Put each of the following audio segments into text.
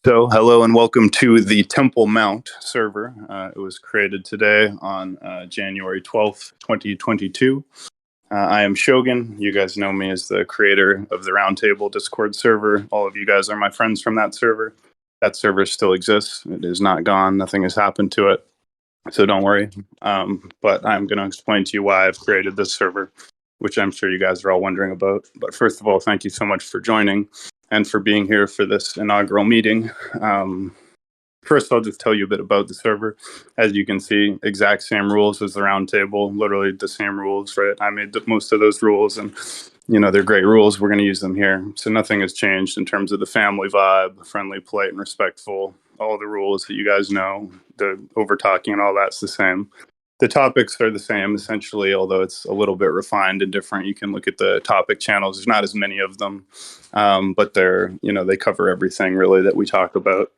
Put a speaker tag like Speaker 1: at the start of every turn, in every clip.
Speaker 1: So, hello and welcome to the Temple Mount server. It was created today on January 12th, 2022. I am Shogun. You guys know me as the creator of the Roundtable Discord server. All of you guys are my friends from that server. That server still exists. It is not gone. Nothing has happened to it. So don't worry. But I'm going to explain to you why I've created this server, which I'm sure you guys are all wondering about. But first of all, thank you so much for joining and for being here for this inaugural meeting. First, I'll just tell you a bit about the server. As you can see, exact same rules as the Roundtable, literally the same rules, right? I made most of those rules, and they're great rules. We're going to use them here. So nothing has changed in terms of the family vibe, friendly, polite, and respectful. All the rules that you guys know, the over talking and all that's the same. The topics are the same, essentially, although it's a little bit refined and different. You can look at the topic channels. There's not as many of them, but they cover everything, really, that we talk about.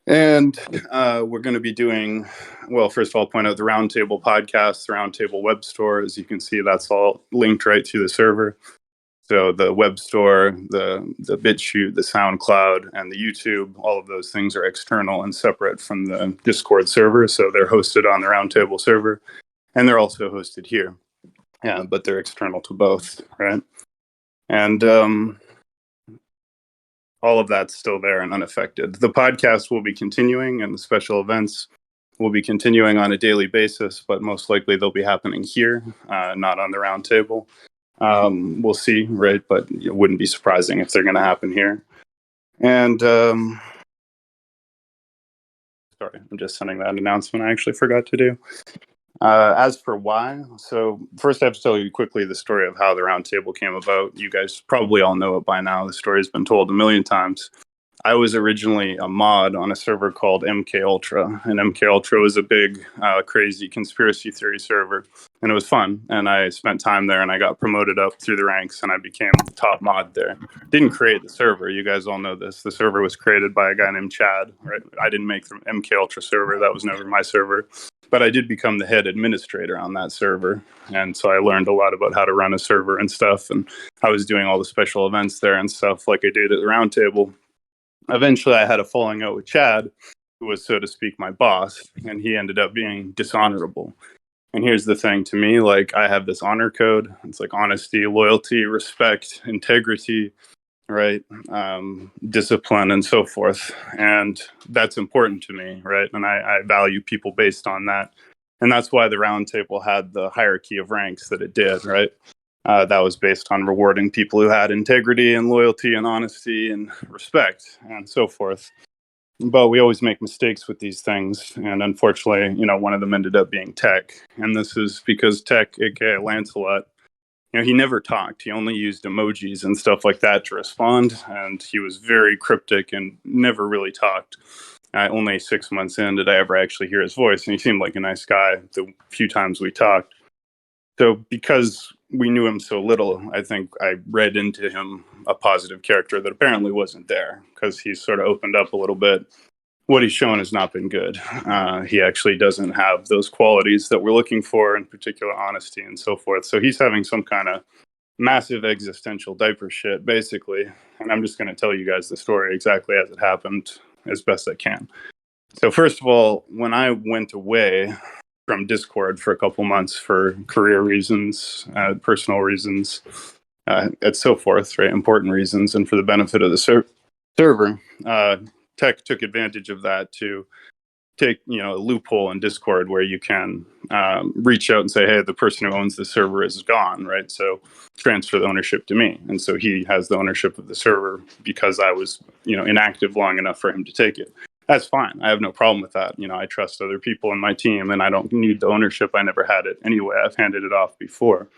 Speaker 1: And we're going to be doing, well, first of all, point out the Roundtable podcast, the Roundtable web store. As you can see, that's all linked right to the server. So the web store, the BitChute, the SoundCloud, and the YouTube, all of those things are external and separate from the Discord server. So they're hosted on the Roundtable server, and they're also hosted here. Yeah, but they're external to both, right? And all of that's still there and unaffected. The podcast will be continuing, and the special events will be continuing on a daily basis, but most likely they'll be happening here, not on the Roundtable. We'll see, right? But it wouldn't be surprising if they're going to happen here. And sorry, I'm just sending that announcement I actually forgot to do. As for why, so first I have to tell you quickly the story of how the Roundtable came about. You guys probably all know it by now. The story has been told a million times. I was originally a mod on a server called MK Ultra, and MK Ultra was a big, crazy conspiracy theory server, and it was fun. And I spent time there, and I got promoted up through the ranks, and I became the top mod there. Didn't create the server. You guys all know this. The server was created by a guy named Chad. Right? I didn't make the MK Ultra server. That was never my server. But I did become the head administrator on that server, and so I learned a lot about how to run a server and stuff. And I was doing all the special events there and stuff like I did at the Roundtable. Eventually, I had a falling out with Chad, who was, so to speak, my boss, and he ended up being dishonorable. And here's the thing to me, like, I have this honor code. It's like honesty, loyalty, respect, integrity, right? Discipline, and so forth. And that's important to me, right? And I value people based on that. And that's why the Roundtable had the hierarchy of ranks that it did, right? That was based on rewarding people who had integrity and loyalty and honesty and respect and so forth. But we always make mistakes with these things. And unfortunately, one of them ended up being Tech. And this is because Tech, aka Lancelot, he never talked. He only used emojis and stuff like that to respond. And he was very cryptic and never really talked. Only 6 months in did I ever actually hear his voice. And he seemed like a nice guy the few times we talked. So because we knew him so little, I think I read into him a positive character that apparently wasn't there, because he's sort of opened up a little bit. What he's shown has not been good. He actually doesn't have those qualities that we're looking for, in particular honesty and so forth. So he's having some kind of massive existential diaper shit, basically. And I'm just going to tell you guys the story exactly as it happened as best I can. So first of all, when I went away from Discord for a couple months for career reasons, personal reasons, and so forth, right? Important reasons, and for the benefit of the server. Tech took advantage of that to take, a loophole in Discord where you can reach out and say, hey, the person who owns the server is gone, right? So transfer the ownership to me. And so he has the ownership of the server because I was, inactive long enough for him to take it. That's fine. I have no problem with that. I trust other people in my team, and I don't need the ownership. I never had it anyway. I've handed it off before.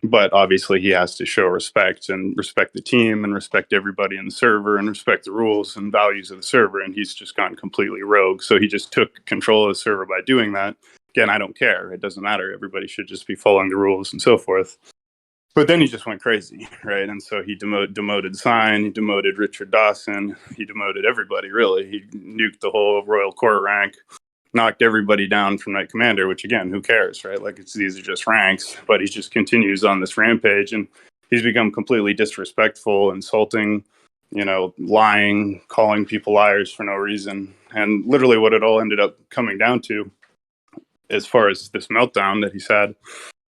Speaker 1: But obviously he has to show respect and respect the team and respect everybody in the server and respect the rules and values of the server. And he's just gone completely rogue. So he just took control of the server by doing that. Again, I don't care. It doesn't matter. Everybody should just be following the rules and so forth. But then he just went crazy, right? And so he demoted Sign, he demoted Richard Dawson, he demoted everybody, really. He nuked the whole Royal Court rank, knocked everybody down from Knight Commander, which, again, who cares, right? Like, these are just ranks. But he just continues on this rampage, and he's become completely disrespectful, insulting, lying, calling people liars for no reason. And literally what it all ended up coming down to, as far as this meltdown that he's had,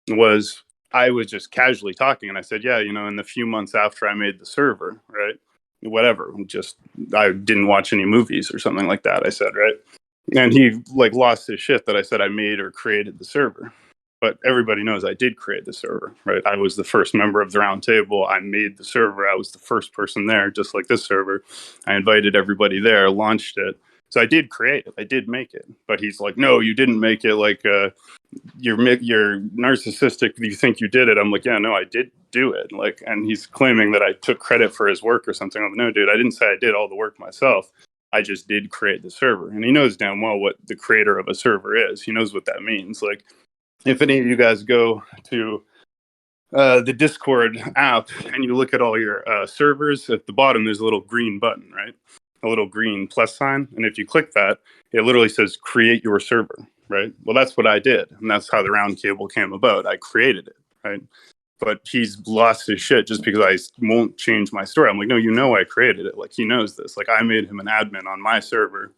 Speaker 1: was I was just casually talking and I said, yeah, in the few months after I made the server, right? Whatever, just I didn't watch any movies or something like that, I said, right? And he lost his shit that I said I made or created the server. But everybody knows I did create the server, right? I was the first member of the round table. I made the server. I was the first person there, just like this server. I invited everybody there, launched it. So I did create it. I did make it. But he's like, no, you didn't make it. You're narcissistic. You think you did it. I'm like, yeah, no, I did do it. And he's claiming that I took credit for his work or something. I'm like, no, dude, I didn't say I did all the work myself. I just did create the server. And he knows damn well what the creator of a server is. He knows what that means. If any of you guys go to the Discord app and you look at all your servers, at the bottom there's a little green button, right? A little green plus sign. And if you click that, it literally says create your server, right? Well, that's what I did. And that's how the round table came about. I created it, right? But he's lost his shit just because I won't change my story. I'm like, no, I created it. He knows this. I made him an admin on my server.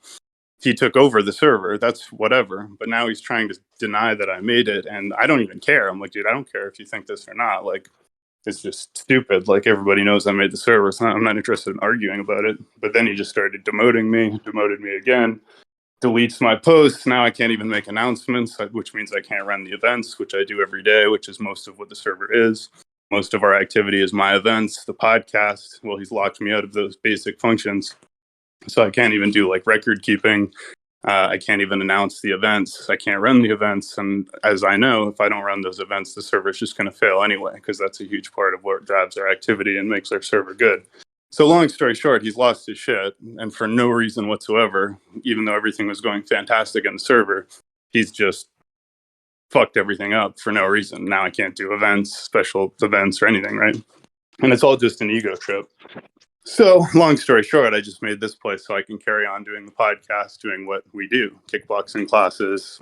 Speaker 1: He took over the server. That's whatever. But now he's trying to deny that I made it. And I don't even care. I'm like, dude, I don't care if you think this or not. It's just stupid. Everybody knows I made the server. So I'm not interested in arguing about it. But then he just started demoted me again, deletes my posts. Now I can't even make announcements, which means I can't run the events, which I do every day, which is most of what the server is. Most of our activity is my events, the podcast. Well, he's locked me out of those basic functions. So I can't even do record keeping. I can't even announce the events. I can't run the events. And as I know, if I don't run those events, the server is just going to fail anyway, because that's a huge part of what drives our activity and makes our server good. So long story short, he's lost his shit. And for no reason whatsoever, even though everything was going fantastic in the server, he's just fucked everything up for no reason. Now I can't do events, special events or anything, right? And it's all just an ego trip. So, long story short, I just made this place so I can carry on doing the podcast, doing what we do, kickboxing classes,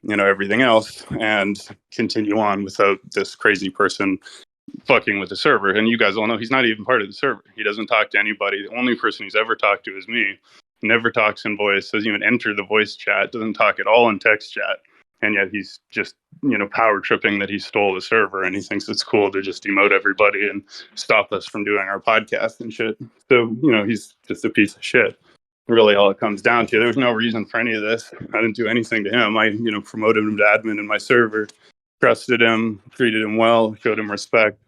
Speaker 1: everything else, and continue on without this crazy person fucking with the server. And you guys all know he's not even part of the server. He doesn't talk to anybody. The only person he's ever talked to is me. Never talks in voice, doesn't even enter the voice chat, doesn't talk at all in text chat. And yet he's just, power tripping that he stole the server, and he thinks it's cool to just demote everybody and stop us from doing our podcast and shit. So, he's just a piece of shit. Really all it comes down to. There's no reason for any of this. I didn't do anything to him. I, promoted him to admin in my server, trusted him, treated him well, showed him respect.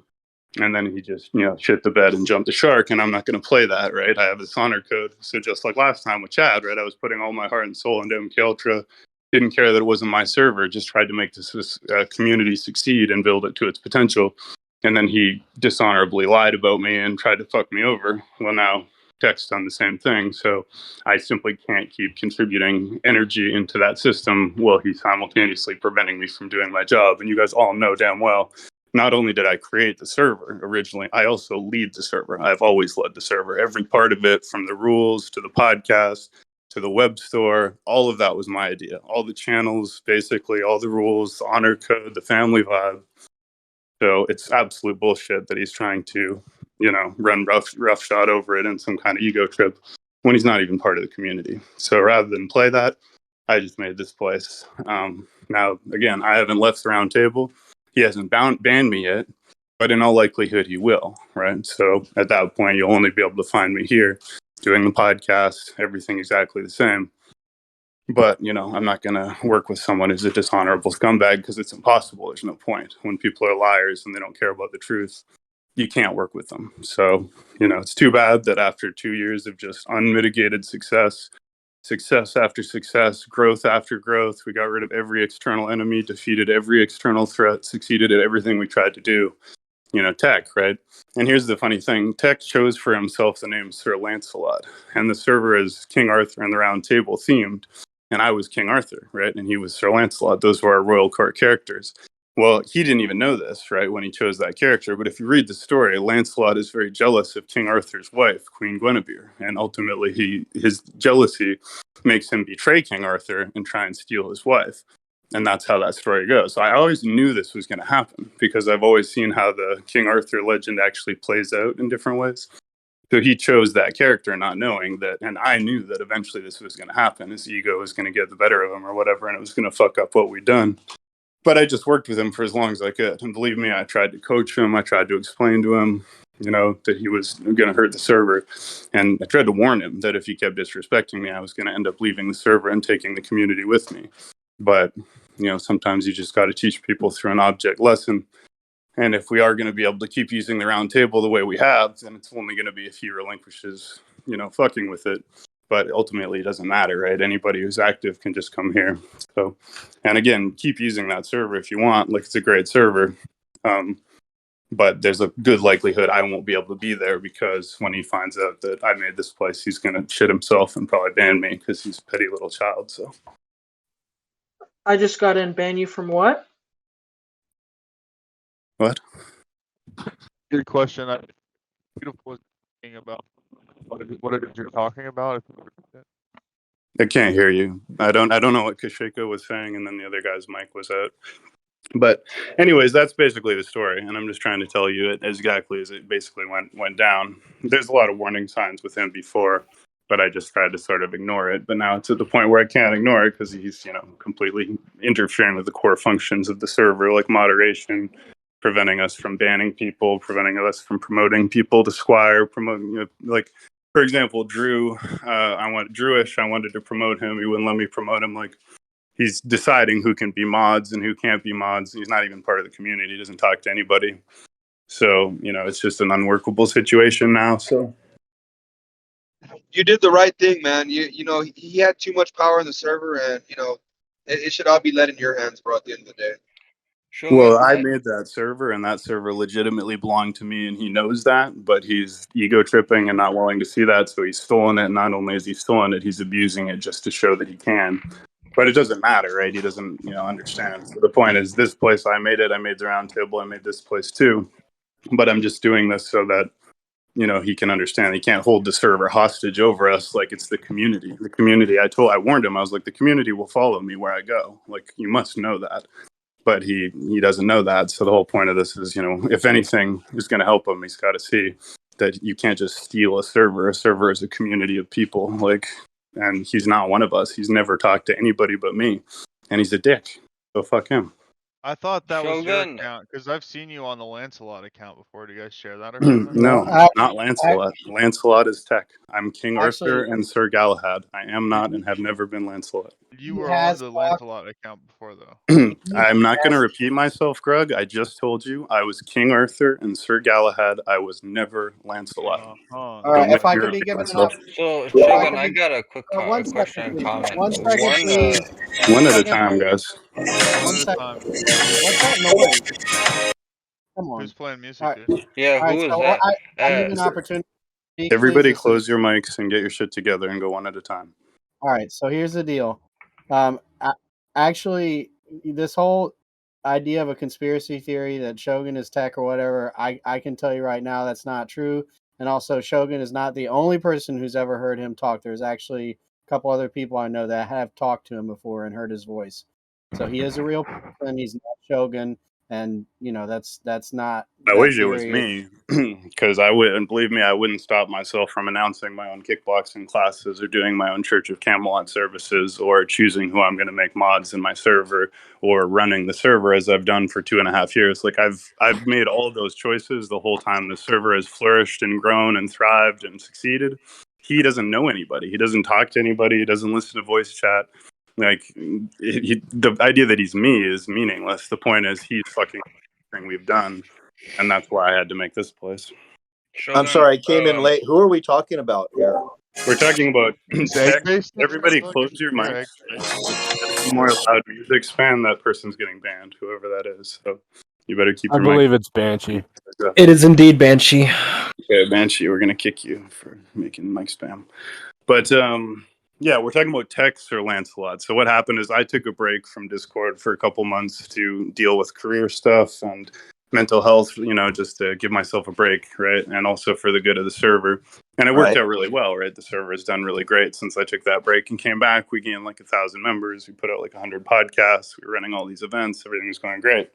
Speaker 1: And then he just, shit the bed and jumped the shark. And I'm not going to play that, right? I have this honor code. So just like last time with Chad, right? I was putting all my heart and soul into MK Ultra. Didn't care that it wasn't my server, just tried to make this community succeed and build it to its potential. And then he dishonorably lied about me and tried to fuck me over. Well, now Tech's done the same thing. So I simply can't keep contributing energy into that system while he's simultaneously preventing me from doing my job. And you guys all know damn well, not only did I create the server originally, I also lead the server. I've always led the server. Every part of it, from the rules to the podcast, to the web store, all of that was my idea. All the channels, basically, all the rules, the honor code, the family vibe. So it's absolute bullshit that he's trying to, run roughshod over it in some kind of ego trip when he's not even part of the community. So rather than play that, I just made this place. Now, again, I haven't left the round table. He hasn't banned me yet, but in all likelihood, he will, right? So at that point, you'll only be able to find me here doing the podcast, everything exactly the same. But, I'm not going to work with someone who's a dishonorable scumbag because it's impossible. There's no point. When people are liars and they don't care about the truth, you can't work with them. So, it's too bad that after 2 years of just unmitigated success after success, growth after growth, we got rid of every external enemy, defeated every external threat, succeeded at everything we tried to do. Tech, right? And here's the funny thing. Tech chose for himself the name Sir Lancelot. And the server is King Arthur and the Round Table themed. And I was King Arthur, right? And he was Sir Lancelot. Those were our royal court characters. Well, he didn't even know this, right, when he chose that character. But if you read the story, Lancelot is very jealous of King Arthur's wife, Queen Guinevere. And ultimately, his jealousy makes him betray King Arthur and try and steal his wife. And that's how that story goes. So I always knew this was going to happen because I've always seen how the King Arthur legend actually plays out in different ways. So he chose that character not knowing that, and I knew that eventually this was going to happen. His ego was going to get the better of him or whatever, and it was going to fuck up what we'd done. But I just worked with him for as long as I could. And believe me, I tried to coach him. I tried to explain to him, that he was going to hurt the server. And I tried to warn him that if he kept disrespecting me, I was going to end up leaving the server and taking the community with me. But, sometimes you just got to teach people through an object lesson. And if we are going to be able to keep using the round table the way we have, then it's only going to be if he relinquishes, fucking with it. But ultimately, it doesn't matter, right? Anybody who's active can just come here. So, and again, keep using that server if you want. Like, it's a great server. But there's a good likelihood I won't be able to be there because when he finds out that I made this place, he's going to shit himself and probably ban me because he's a petty little child. So,
Speaker 2: I just got in. Ban you from what?
Speaker 1: What?
Speaker 3: Good question. Beautiful was thinking about what it is you're talking about.
Speaker 1: I can't hear you. I don't know what Kashiko was saying, and then the other guy's mic was out. But anyways, that's basically the story, and I'm just trying to tell you it exactly as it basically went down. There's a lot of warning signs with him before, but I just tried to sort of ignore it. But now it's at the point where I can't ignore it because he's completely interfering with the core functions of the server, like moderation, preventing us from banning people, preventing us from promoting people to Squire, promoting for example, Drew. I wanted to promote him. He wouldn't let me promote him. Like, he's deciding who can be mods and who can't be mods. He's not even part of the community. He doesn't talk to anybody. So, it's just an unworkable situation now. So
Speaker 4: you did the right thing, man. He had too much power in the server, and it should all be let in your hands, bro. At the end of the day.
Speaker 1: Well, I made that server, and that server legitimately belonged to me, and he knows that, but he's ego tripping and not willing to see that, so he's stolen it. Not only is he stolen it, he's abusing it just to show that he can. But it doesn't matter, right? He doesn't, understand. So the point is, this place, I made it. I made the round table. I made this place too. But I'm just doing this so that, he can understand. He can't hold the server hostage over us like it's the community. The community, I warned him. I was like, the community will follow me where I go. Like, you must know that. But he doesn't know that. So the whole point of this is, if anything is going to help him, he's got to see that you can't just steal a server. A server is a community of people. And he's not one of us. He's never talked to anybody but me. And he's a dick. So fuck him.
Speaker 3: I thought that was your
Speaker 5: Shogun.
Speaker 3: account because I've seen you on the Lancelot account before. Do you guys share that or something?
Speaker 1: No, not Lancelot. Lancelot is tech. I'm King Arthur and Sir Galahad. I am not and have never been Lancelot.
Speaker 3: You were on the Lancelot account before, though.
Speaker 1: I'm not going to repeat myself, Grug. I just told you I was King Arthur and Sir Galahad. I was never Lancelot.
Speaker 6: All right, if I could be given an opportunity.
Speaker 5: So, Shogun, I got a quick
Speaker 6: One
Speaker 5: question
Speaker 6: second,
Speaker 5: and comment.
Speaker 6: One second, please.
Speaker 1: One at a time, guys.
Speaker 6: One second. What's that noise? Come on.
Speaker 3: Who's playing music,
Speaker 6: All right.
Speaker 3: dude?
Speaker 5: Yeah,
Speaker 6: All right,
Speaker 5: who is
Speaker 6: so
Speaker 5: that?
Speaker 6: I need an opportunity. to speak,
Speaker 1: Everybody
Speaker 6: please.
Speaker 1: close your mics and get your shit together and go one at a time.
Speaker 6: All right, so here's the deal. Actually, this whole idea of a conspiracy theory that Shogun is tech or whatever, I can tell you right now that's not true. And also, Shogun is not the only person who's ever heard him talk. There's actually a couple other people I know that have talked to him before and heard his voice. So he is a real person. He's not Shogun. And, that's not.
Speaker 1: I wish it was me, because I wouldn't, believe me, I wouldn't stop myself from announcing my own kickboxing classes or doing my own Church of Camelot services or choosing who I'm going to make mods in my server or running the server as I've done for 2.5 years. Like, I've made all of those choices the whole time the server has flourished and grown and thrived and succeeded. He doesn't know anybody. He doesn't talk to anybody. He doesn't listen to voice chat. Like, the idea that he's me is meaningless. The point is he's fucking everything we've done, and that's why I had to make this place.
Speaker 5: Shogun,
Speaker 7: I'm sorry, I came in late. Who are we talking about here?
Speaker 1: We're talking about tech.
Speaker 3: Egg-based?
Speaker 1: Everybody close your mics. More loud music spam, that person's getting banned, whoever that is. So you better keep your mic.
Speaker 8: I believe it's Banshee.
Speaker 9: It is indeed Banshee.
Speaker 1: Okay, Banshee, we're going to kick you for making mic spam. But, yeah, we're talking about Tex or Lancelot. So what happened is I took a break from Discord for a couple months to deal with career stuff and mental health, just to give myself a break, right? And also for the good of the server. And it worked out really well, right? The server has done really great since I took that break and came back. We gained like 1,000 members. We put out like 100 podcasts. We were running all these events. Everything was going great.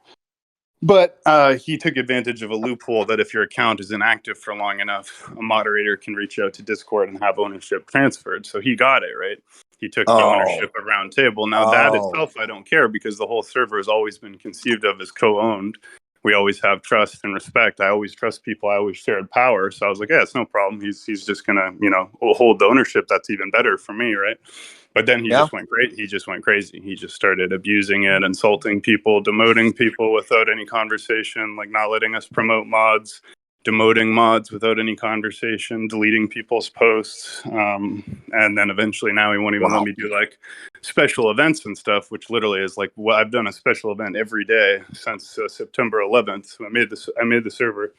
Speaker 1: But he took advantage of a loophole that if your account is inactive for long enough, a moderator can reach out to Discord and have ownership transferred. So he got it, right? He took the ownership of Roundtable. Now, that itself, I don't care because the whole server has always been conceived of as co-owned. We always have trust and respect. I always trust people. I always shared power. So I was like, yeah, it's no problem. He's just going to, hold the ownership. That's even better for me, right? But then he just went great. He just went crazy. He just started abusing it, insulting people, demoting people without any conversation, like not letting us promote mods, demoting mods without any conversation, deleting people's posts, and then eventually now he won't even let me do like special events and stuff, which literally is like I've done a special event every day since September 11th. So I made the server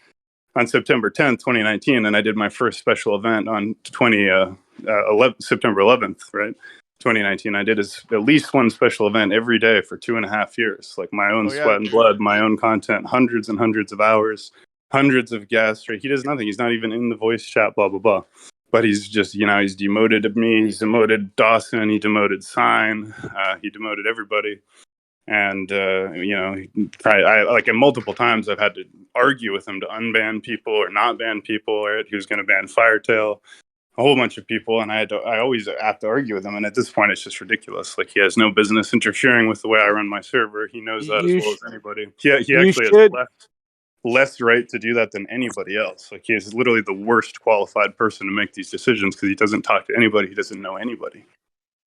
Speaker 1: on September 10th, 2019, and I did my first special event on September 11th, right? 2019. I did at least one special event every day for 2.5 years, like my own sweat and blood, my own content, hundreds and hundreds of hours, hundreds of guests, right? He does nothing. He's not even in the voice chat, blah, blah, blah. But he's just, he's demoted me. He's demoted Dawson. He demoted Sign. He demoted everybody. And, multiple times I've had to argue with him to unban people or not ban people, right? He was going to ban Firetail, a whole bunch of people, and I always have to argue with him. And at this point, it's just ridiculous. Like, he has no business interfering with the way I run my server. He knows that as well as anybody. He actually has less right to do that than anybody else. Like, he is literally the worst qualified person to make these decisions because he doesn't talk to anybody. He doesn't know anybody.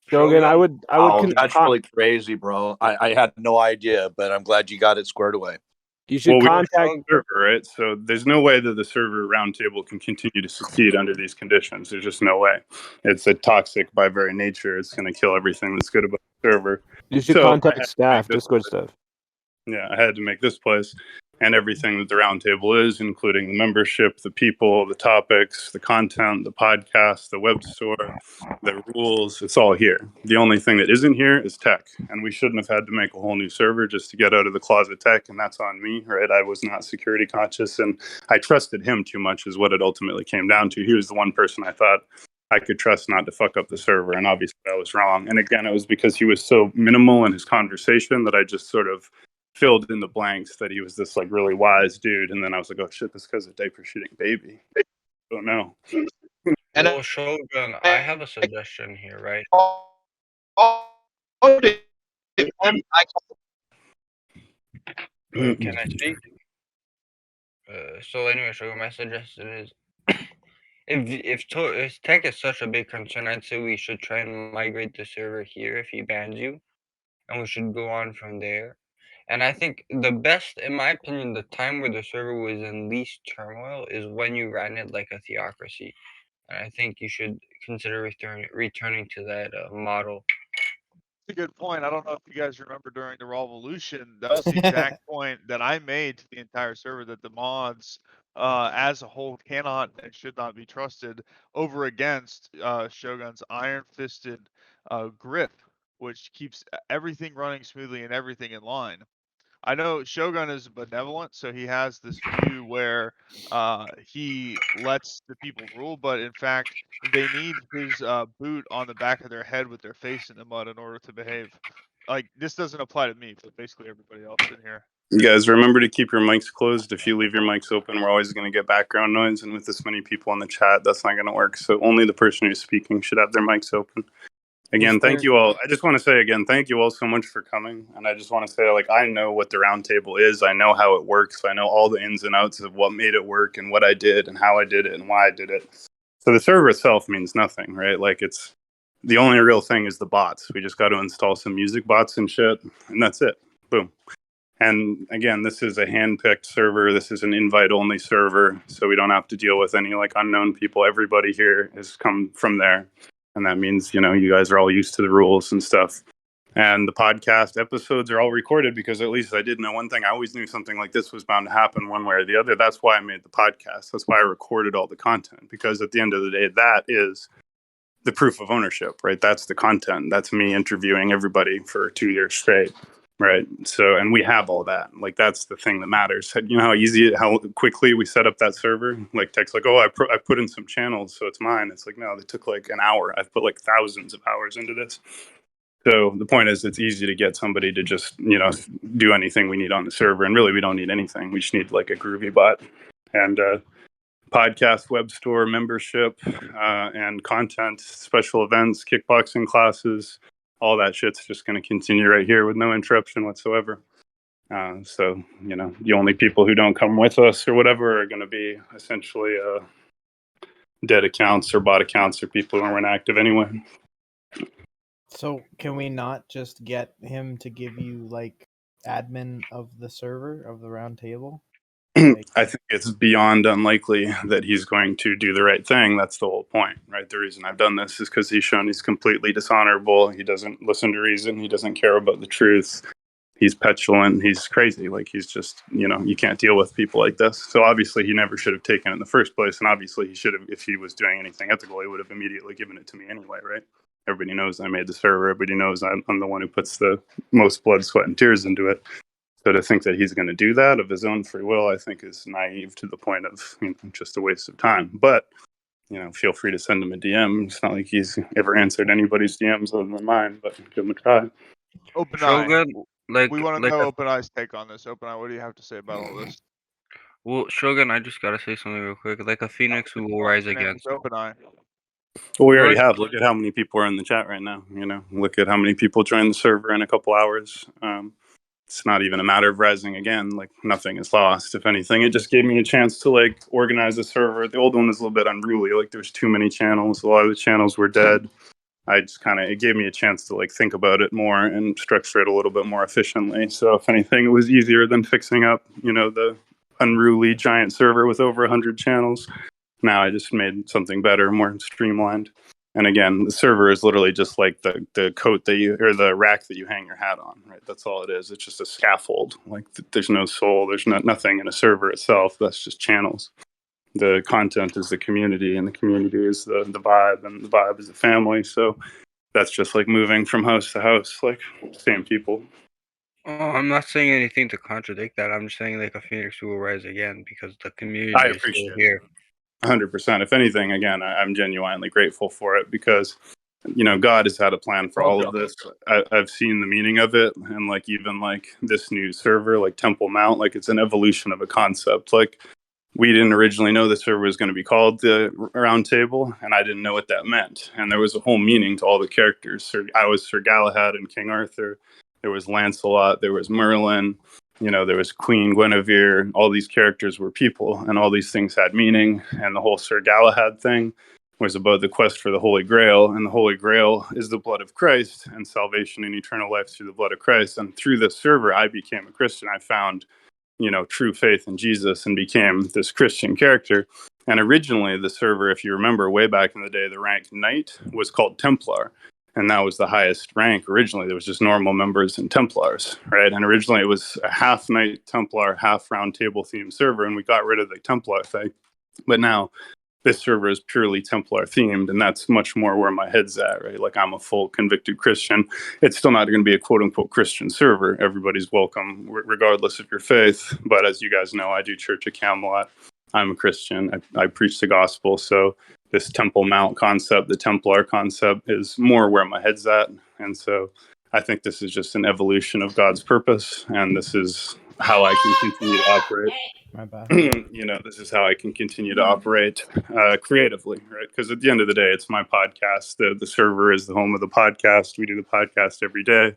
Speaker 8: Shogun, I would
Speaker 7: that's really crazy, bro. I had no idea, but I'm glad you got it squared away.
Speaker 8: You should contact
Speaker 1: the server, right? So there's no way that the server Roundtable can continue to succeed under these conditions. There's just no way. It's a toxic by very nature. It's going to kill everything that's good about the server.
Speaker 8: You should contact staff, Discord staff.
Speaker 1: Yeah, I had to make this place and everything that the Roundtable is, including the membership, the people, the topics, the content, the podcast, the web store, the rules. It's all here. The only thing that isn't here is tech. And we shouldn't have had to make a whole new server just to get out of the closet tech. And that's on me, right? I was not security conscious and I trusted him too much is what it ultimately came down to. He was the one person I thought I could trust not to fuck up the server. And obviously I was wrong. And again, it was because he was so minimal in his conversation that I just sort of filled in the blanks that he was this like really wise dude, and then I was like, oh shit, this guy's a diaper shooting baby. I don't know.
Speaker 5: Well, Shogun, I have a suggestion here, right? Can I speak? So anyway, Shogun, my suggestion is if tech is such a big concern, I'd say we should try and migrate the server here if he bans you, and we should go on from there. And I think the best, in my opinion, the time where the server was in least turmoil is when you ran it like a theocracy. And I think you should consider returning to that model.
Speaker 3: That's a good point. I don't know if you guys remember during the Revolution, that was the exact point that I made to the entire server, that the mods as a whole cannot and should not be trusted over against Shogun's iron-fisted grip, which keeps everything running smoothly and everything in line. I know Shogun is benevolent, so he has this view where he lets the people rule, but in fact, they need his boot on the back of their head with their face in the mud in order to behave. Like, this doesn't apply to me, but basically everybody else in here.
Speaker 1: You guys remember to keep your mics closed. If you leave your mics open, we're always going to get background noise, and with this many people in the chat, that's not going to work. So only the person who's speaking should have their mics open. Again, thank you all. I just want to say again, thank you all so much for coming. And I just want to say, like, I know what the Roundtable is. I know how it works. I know all the ins and outs of what made it work and what I did and how I did it and why I did it. So the server itself means nothing, right? Like, it's the only real thing is the bots. We just got to install some music bots and shit, and that's it. Boom. And again, this is a hand-picked server. This is an invite-only server, so we don't have to deal with any like unknown people. Everybody here has come from there. And that means, you guys are all used to the rules and stuff. And the podcast episodes are all recorded because at least I did know one thing. I always knew something like this was bound to happen one way or the other. That's why I made the podcast. That's why I recorded all the content. Because at the end of the day, that is the proof of ownership, right? That's the content. That's me interviewing everybody for 2 years straight, right? So, and we have all that. Like, that's the thing that matters. You know how quickly we set up that server? Like, tech's like, oh, I put in some channels, so it's mine. It's like, no, they took like an hour. I've put like thousands of hours into this. So the point is, it's easy to get somebody to just, do anything we need on the server. And really, we don't need anything. We just need like a Groovy bot and podcast, web store, membership, and content, special events, kickboxing classes. All that shit's just going to continue right here with no interruption whatsoever. So, the only people who don't come with us or whatever are going to be essentially dead accounts or bot accounts or people who aren't active anyway.
Speaker 10: So can we not just get him to give you like admin of the server of the round table?
Speaker 1: I think it's beyond unlikely that he's going to do the right thing. That's the whole point, right? The reason I've done this is because he's shown he's completely dishonorable. He doesn't listen to reason. He doesn't care about the truth. He's petulant. He's crazy. Like, he's just, you can't deal with people like this. So obviously he never should have taken it in the first place. And obviously he should have, if he was doing anything ethical, he would have immediately given it to me anyway, right? Everybody knows I made the server. Everybody knows I'm the one who puts the most blood, sweat, and tears into it. So to think that he's going to do that of his own free will, I think is naive to the point of just a waste of time. But, feel free to send him a DM. It's not like he's ever answered anybody's DMs other than mine, but give him a try.
Speaker 3: Open Eye.
Speaker 5: Shogun, like,
Speaker 3: We want to
Speaker 5: like
Speaker 3: know
Speaker 5: a-
Speaker 3: Open Eye's take on this. Open Eye, what do you have to say about all this?
Speaker 5: well, Shogun, I just gotta say something real quick. Like a phoenix who will rise
Speaker 3: Your name
Speaker 5: again.
Speaker 3: is Open Eye.
Speaker 1: Well, we already
Speaker 5: Look-
Speaker 1: have. Look at how many people are in the chat right now. Look at how many people joined the server in a couple hours. It's not even a matter of rising again. Like, nothing is lost. If anything, it just gave me a chance to like organize the server. The old one was a little bit unruly. Like, there's too many channels. A lot of the channels were dead. It gave me a chance to like think about it more and structure it a little bit more efficiently. So if anything, it was easier than fixing up, the unruly giant server with over 100 channels. Now I just made something better, more streamlined. And again, the server is literally just like the coat or the rack that you hang your hat on, right? That's all it is. It's just a scaffold. Like, there's no soul. There's nothing in a server itself. That's just channels. The content is the community, and the community is the vibe, and the vibe is the family. So that's just like moving from house to house, like same people.
Speaker 5: Oh, I'm not saying anything to contradict that. I'm just saying like a phoenix who will rise again because the community
Speaker 1: I
Speaker 5: is still
Speaker 1: appreciate
Speaker 5: here.
Speaker 1: 100%. If anything, again, I'm genuinely grateful for it because, God has had a plan for all of this. I've seen the meaning of it. And like, even like this new server, like Temple Mount, like it's an evolution of a concept. Like, we didn't originally know the server was going to be called the Round Table, and I didn't know what that meant. And there was a whole meaning to all the characters. I was Sir Galahad and King Arthur. There was Lancelot. There was Merlin. There was Queen Guinevere. All these characters were people, and all these things had meaning. And the whole Sir Galahad thing was about the quest for the Holy Grail, and the Holy Grail is the blood of Christ and salvation and eternal life through the blood of Christ. And through this server, I became a Christian. I found, true faith in Jesus and became this Christian character. And originally, the server, if you remember, way back in the day, the rank Knight was called Templar. And that was the highest rank. Originally, there was just normal members and Templars, right? And originally, it was a half Knight Templar, half Round Table themed server, and we got rid of the Templar thing. But now, this server is purely Templar themed, and that's much more where my head's at, right? Like, I'm a full convicted Christian. It's still not going to be a quote unquote Christian server. Everybody's welcome, regardless of your faith. But as you guys know, I do Church of Camelot. I'm a Christian. I preach the gospel. So this Temple Mount concept, the Templar concept, is more where my head's at. And so I think this is just an evolution of God's purpose, and this is how I can continue to operate.
Speaker 10: My bad.
Speaker 1: This is how I can continue to operate creatively, right? Because at the end of the day, it's my podcast. The server is the home of the podcast. We do the podcast every day.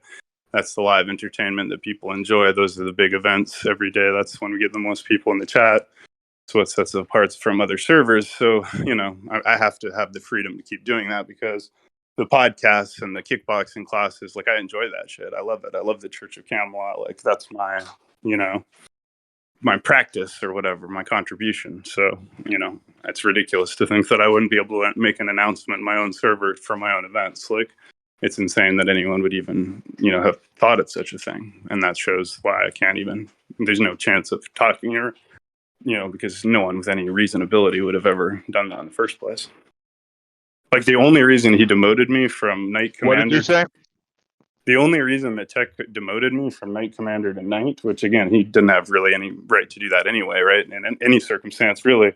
Speaker 1: That's the live entertainment that people enjoy. Those are the big events every day. That's when we get the most people in the chat. It's what sets us apart from other servers. So, I have to have the freedom to keep doing that because the podcasts and the kickboxing classes, like, I enjoy that shit. I love it. I love the Church of Camelot. Like, that's my, my practice or whatever, my contribution. So, it's ridiculous to think that I wouldn't be able to make an announcement in my own server for my own events. Like, it's insane that anyone would even, have thought of such a thing. And that shows why I can't even, there's no chance of talking or, because no one with any reasonability would have ever done that in the first place. Like, the only reason he demoted me from Knight Commander.
Speaker 3: What did you say?
Speaker 1: The only reason that Tech demoted me from Knight Commander to Knight, which again, he didn't have really any right to do that anyway, right? And in any circumstance, really,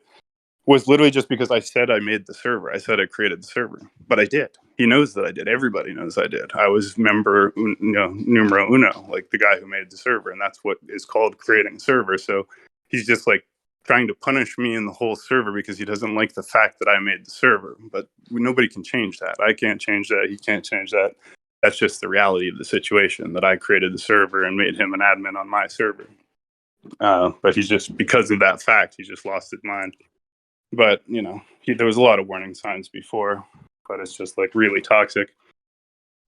Speaker 1: was literally just because I said I made the server. I said I created the server, but I did. He knows that I did. Everybody knows I did. I was member, numero uno, like the guy who made the server, and that's what is called creating a server. So he's just like trying to punish me and the whole server because he doesn't like the fact that I made the server. But nobody can change that. I can't change that. He can't change that. That's just the reality of the situation, that I created the server and made him an admin on my server. But he's just, because of that fact, he just lost his mind. But, there was a lot of warning signs before, but it's just like really toxic.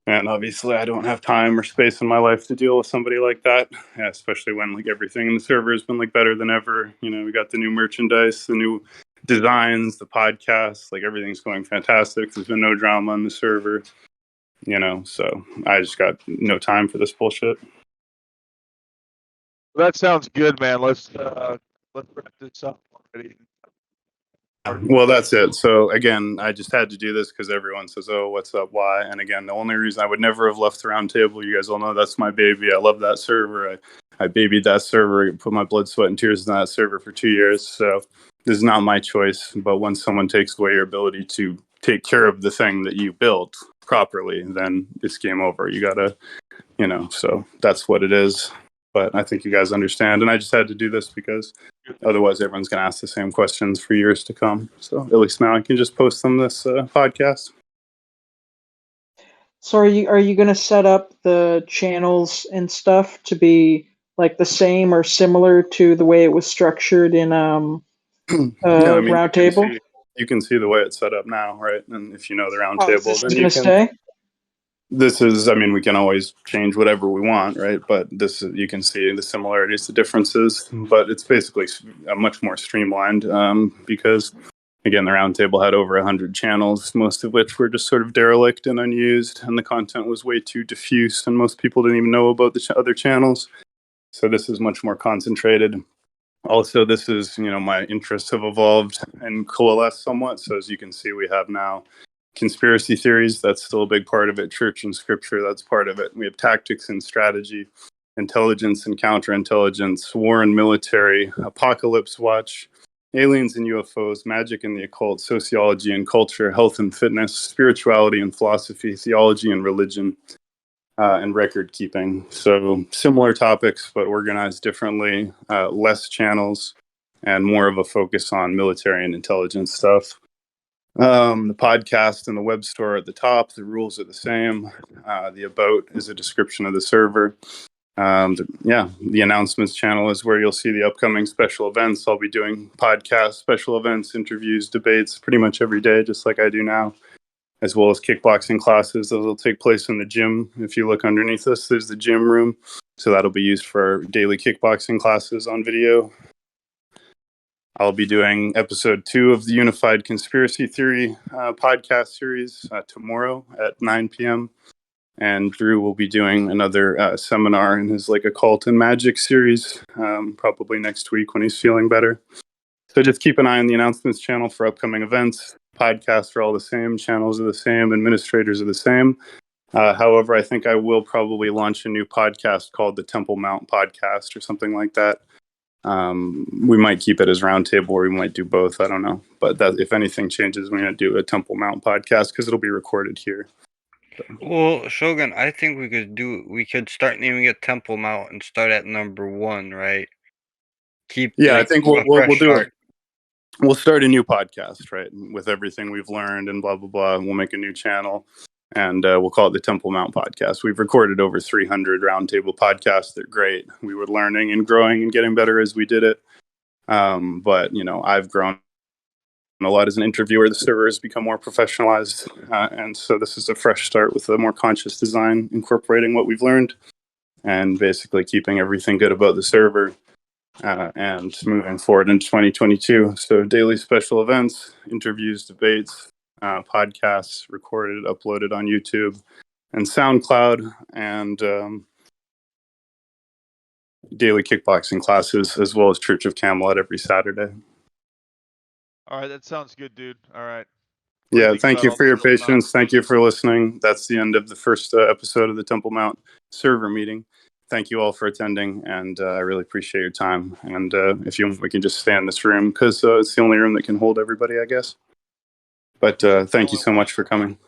Speaker 1: And obviously I don't have time or space in my life to deal with somebody like that, especially when like everything in the server has been like better than ever. We got the new merchandise, the new designs, the podcasts, like everything's going fantastic. There's been no drama on the server, so I just got no time for this bullshit.
Speaker 3: That sounds good, man. Let's wrap this up already.
Speaker 1: Well, that's it. So again, I just had to do this because everyone says, "Oh, what's up? Why?" And again, the only reason I would never have left the round table, you guys all know that's my baby. I love that server. I babied that server. I put my blood, sweat, and tears in that server for 2 years. So this is not my choice. But when someone takes away your ability to take care of the thing that you built properly, then it's game over. You gotta, so that's what it is. But I think you guys understand. And I just had to do this because otherwise everyone's going to ask the same questions for years to come. So at least now I can just post them this podcast.
Speaker 2: So are you going to set up the channels and stuff to be like the same or similar to the way it was structured in Roundtable?
Speaker 1: You can see the way it's set up now, right? And if you know the Roundtable,
Speaker 2: this
Speaker 1: then
Speaker 2: is
Speaker 1: you
Speaker 2: going
Speaker 1: can.
Speaker 2: to stay?
Speaker 1: This is, we can always change whatever we want, right? But you can see the similarities, the differences, but it's basically a much more streamlined because, again, the Roundtable had over 100 channels, most of which were just sort of derelict and unused, and the content was way too diffuse, and most people didn't even know about the other channels. So this is much more concentrated. Also, this is, my interests have evolved and coalesced somewhat. So as you can see, we have now conspiracy theories, that's still a big part of it. Church and scripture, that's part of it. We have tactics and strategy, intelligence and counterintelligence, war and military, apocalypse watch, aliens and UFOs, magic and the occult, sociology and culture, health and fitness, spirituality and philosophy, theology and religion, and record keeping. So similar topics, but organized differently, less channels, and more of a focus on military and intelligence stuff. The podcast and the web store at the top, the rules are the same. The about is a description of the server. The announcements channel is where you'll see the upcoming special events. I'll be doing podcasts, special events, interviews, debates pretty much every day, just like I do now, as well as kickboxing classes. Those will take place in the gym. If you look underneath us, there's the gym room. So that'll be used for daily kickboxing classes on video. I'll be doing episode 2 of the Unified Conspiracy Theory podcast series tomorrow at 9 p.m. And Drew will be doing another seminar in his occult and magic series probably next week when he's feeling better. So just keep an eye on the announcements channel for upcoming events. Podcasts are all the same. Channels are the same. Administrators are the same. However, I think I will probably launch a new podcast called the Temple Mount Podcast or something like that. We might keep it as Roundtable, or we might do both. I don't know. But that, if anything changes, we're going to do a Temple Mount podcast because it'll be recorded here. So.
Speaker 5: Well, Shogun, I think we could start naming it Temple Mount and start at number 1, right?
Speaker 1: I think we'll do it. We'll start a new podcast, right? With everything we've learned and blah, blah, blah. And we'll make a new channel and we'll call it the Temple Mount Podcast. We've recorded over 300 Roundtable podcasts. They're great. We were learning and growing and getting better as we did it. But, I've grown a lot as an interviewer. The server has become more professionalized. And so this is a fresh start with a more conscious design, incorporating what we've learned and basically keeping everything good about the server. And moving forward in 2022. So daily special events, interviews, debates, podcasts recorded, uploaded on YouTube and SoundCloud, and daily kickboxing classes, as well as Church of Camelot every Saturday.
Speaker 3: All right, that sounds good, dude. All right.
Speaker 1: Yeah, thank you for your patience. Thank you for listening. That's the end of the first episode of the Temple Mount server meeting. Thank you all for attending, and I really appreciate your time. And if you want, we can just stay in this room because it's the only room that can hold everybody, I guess. But thank you so much for coming.